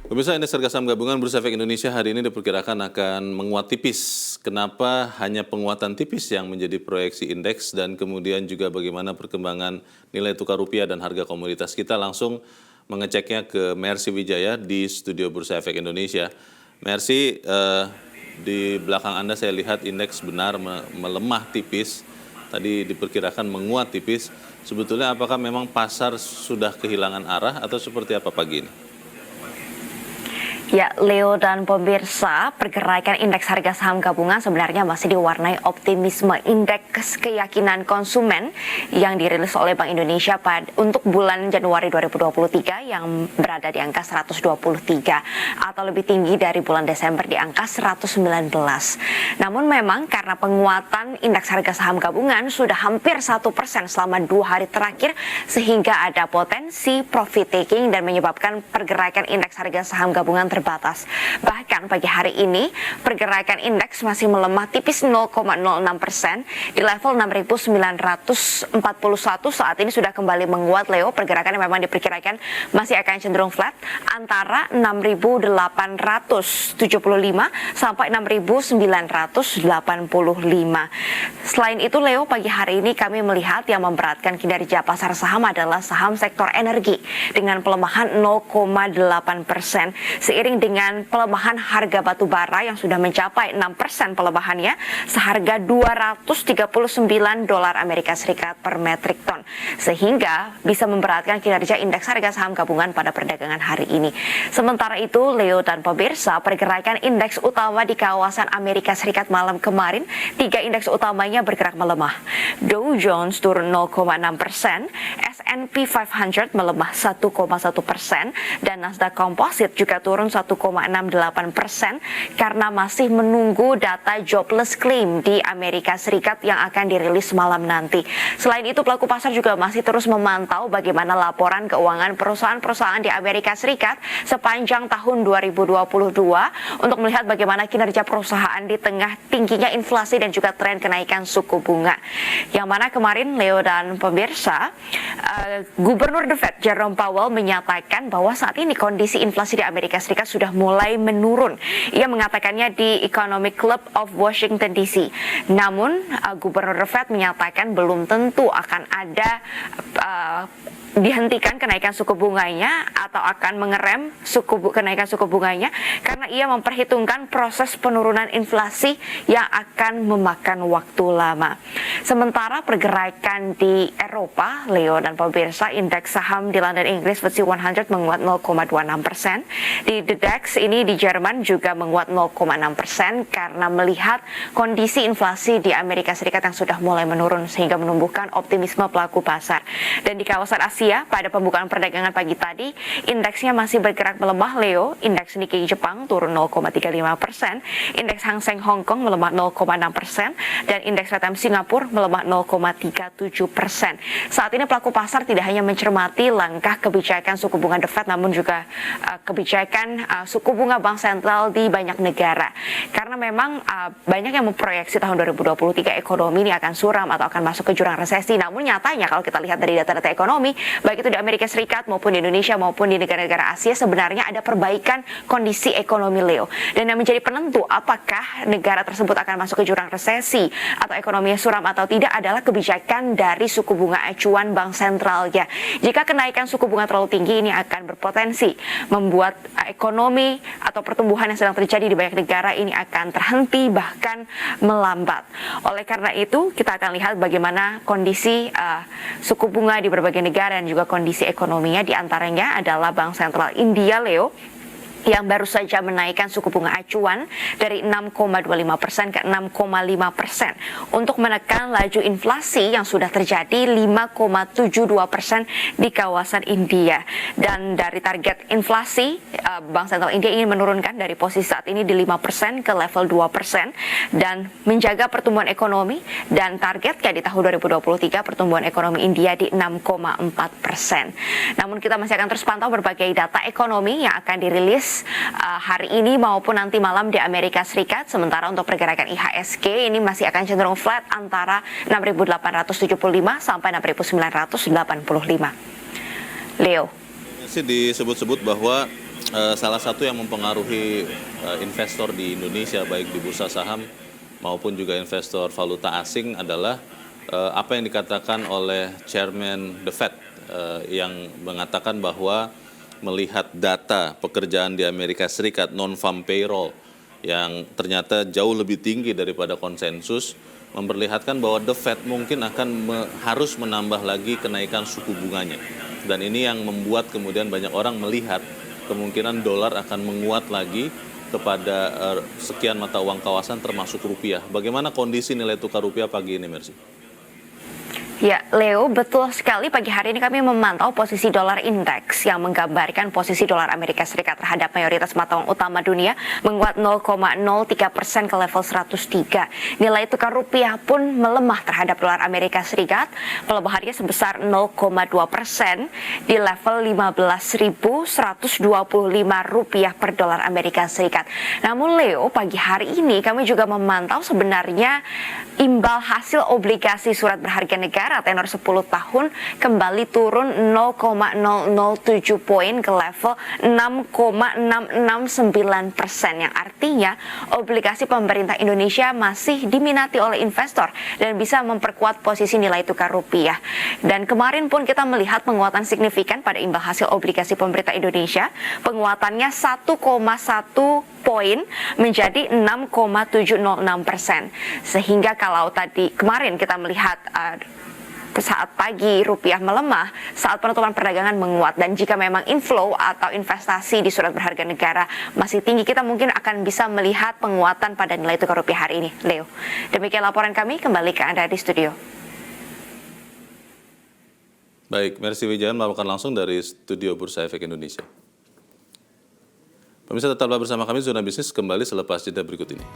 Pemirsa, indeks harga saham gabungan Bursa Efek Indonesia hari ini diperkirakan akan menguat tipis. Kenapa hanya penguatan tipis yang menjadi proyeksi indeks dan kemudian juga bagaimana perkembangan nilai tukar rupiah dan harga komoditas kita, langsung mengeceknya ke Mercy Wijaya di studio Bursa Efek Indonesia. Mercy, di belakang Anda saya lihat indeks benar melemah tipis. Tadi diperkirakan menguat tipis. Sebetulnya apakah memang pasar sudah kehilangan arah atau seperti apa pagi ini? Ya, Leo dan pemirsa, pergerakan indeks harga saham gabungan sebenarnya masih diwarnai optimisme indeks keyakinan konsumen yang dirilis oleh Bank Indonesia untuk bulan Januari 2023 yang berada di angka 123 atau lebih tinggi dari bulan Desember di angka 119. Namun memang karena penguatan indeks harga saham gabungan sudah hampir 1% selama 2 hari terakhir, sehingga ada potensi profit taking dan menyebabkan pergerakan indeks harga saham gabungan terbatas. Bahkan pagi hari ini pergerakan indeks masih melemah tipis 0,06% di level 6.941. Saat ini sudah kembali menguat, Leo. Pergerakannya memang diperkirakan masih akan cenderung flat antara 6.875 sampai 6.985. Selain itu, Leo, pagi hari ini kami melihat yang memberatkan kinerja pasar saham adalah saham sektor energi dengan pelemahan 0,8%. Seiring dengan pelemahan harga batu bara yang sudah mencapai 6% pelemahannya seharga $239 Amerika Serikat per metrik ton, sehingga bisa memberatkan kinerja indeks harga saham gabungan pada perdagangan hari ini. Sementara itu, Leo dan pemirsa, pergerakan indeks utama di kawasan Amerika Serikat malam kemarin, 3 indeks utamanya bergerak melemah. Dow Jones turun 0,6%, S&P 500 melemah 1,1%, dan Nasdaq Composite juga turun 1,68% karena masih menunggu data jobless claim di Amerika Serikat yang akan dirilis malam nanti. Selain itu, pelaku pasar juga masih terus memantau bagaimana laporan keuangan perusahaan-perusahaan di Amerika Serikat sepanjang tahun 2022 untuk melihat bagaimana kinerja perusahaan di tengah tingginya inflasi dan juga tren kenaikan suku bunga. Yang mana kemarin, Leo dan pemirsa, Gubernur The Fed Jerome Powell menyatakan bahwa saat ini kondisi inflasi di Amerika Serikat sudah mulai menurun. Ia mengatakannya di Economic Club of Washington DC. Namun, Gubernur The Fed menyatakan belum tentu akan ada dihentikan kenaikan suku bunganya atau akan mengerem kenaikan suku bunganya karena ia memperhitungkan proses penurunan inflasi yang akan memakan waktu lama. Sementara pergerakan di Eropa, Leo dan pemirsa, indeks saham di London, Inggris, FTSE 100 menguat 0,26%. Di The DAX ini di Jerman juga menguat 0,6% karena melihat kondisi inflasi di Amerika Serikat yang sudah mulai menurun sehingga menumbuhkan optimisme pelaku pasar. Dan di kawasan Asia, pada pembukaan perdagangan pagi tadi, indeksnya masih bergerak melemah, Leo. Indeks Nikkei Jepang turun 0,35%, indeks Hang Seng Hong Kong melemah 0,6%, dan indeks RTM Singapura melemah 0,37%. Saat ini pelaku pasar tidak hanya mencermati langkah kebijakan suku bunga The Fed, namun juga kebijakan suku bunga Bank Sentral di banyak negara. Karena memang banyak yang memproyeksi tahun 2023 ekonomi ini akan suram atau akan masuk ke jurang resesi. Namun nyatanya kalau kita lihat dari data-data ekonomi, baik itu di Amerika Serikat maupun di Indonesia maupun di negara-negara Asia, sebenarnya ada perbaikan kondisi ekonomi, Leo. Dan yang menjadi penentu apakah negara tersebut akan masuk ke jurang resesi atau ekonominya suram atau tidak adalah kebijakan dari suku bunga acuan Bank Sentralnya. Jika kenaikan suku bunga terlalu tinggi, ini akan berpotensi membuat ekonomi atau pertumbuhan yang sedang terjadi di banyak negara ini akan terhenti bahkan melambat. Oleh karena itu, kita akan lihat bagaimana kondisi suku bunga di berbagai negara dan juga kondisi ekonominya. Di antaranya adalah Bank Sentral India, Leo, yang baru saja menaikkan suku bunga acuan dari 6,25% ke 6,5% untuk menekan laju inflasi yang sudah terjadi 5,72% di kawasan India. Dan dari target inflasi, Bank Sentral India ingin menurunkan dari posisi saat ini di 5% ke level 2% dan menjaga pertumbuhan ekonomi, dan targetnya di tahun 2023 pertumbuhan ekonomi India di 6,4%. Namun kita masih akan terus pantau berbagai data ekonomi yang akan dirilis hari ini maupun nanti malam di Amerika Serikat. Sementara untuk pergerakan IHSG ini masih akan cenderung flat antara 6.875 sampai 6.985. Leo. Masih disebut-sebut bahwa Salah satu yang mempengaruhi investor di Indonesia baik di bursa saham maupun juga investor valuta asing adalah apa yang dikatakan oleh Chairman The Fed yang mengatakan bahwa melihat data pekerjaan di Amerika Serikat non-farm payroll yang ternyata jauh lebih tinggi daripada konsensus, memperlihatkan bahwa The Fed mungkin akan harus menambah lagi kenaikan suku bunganya. Dan ini yang membuat kemudian banyak orang melihat kemungkinan dolar akan menguat lagi kepada sekian mata uang kawasan termasuk rupiah. Bagaimana kondisi nilai tukar rupiah pagi ini, Mercy? Ya, Leo, betul sekali. Pagi hari ini kami memantau posisi dolar indeks yang menggambarkan posisi dolar Amerika Serikat terhadap mayoritas mata uang utama dunia menguat 0,03% ke level 103. Nilai tukar rupiah pun melemah terhadap dolar Amerika Serikat, pelemahannya sebesar 0,2% di level 15.125 rupiah per dolar Amerika Serikat. Namun Leo, pagi hari ini kami juga memantau sebenarnya imbal hasil obligasi surat berharga negara tenor 10 tahun kembali turun 0,007 poin ke level 6,669%, yang artinya obligasi pemerintah Indonesia masih diminati oleh investor dan bisa memperkuat posisi nilai tukar rupiah. Dan kemarin pun kita melihat penguatan signifikan pada imbal hasil obligasi pemerintah Indonesia, penguatannya 1,1 poin menjadi 6,706%. Sehingga kalau tadi kemarin kita melihat saat pagi rupiah melemah, saat penutupan perdagangan menguat, dan jika memang inflow atau investasi di surat berharga negara masih tinggi, kita mungkin akan bisa melihat penguatan pada nilai tukar rupiah hari ini, Leo. Demikian laporan kami, kembali ke Anda di studio. Baik, Mercy Wijayan melaporkan langsung dari studio Bursa Efek Indonesia. Pemirsa, tetaplah bersama kami, Zona Bisnis kembali selepas jeda berikut ini.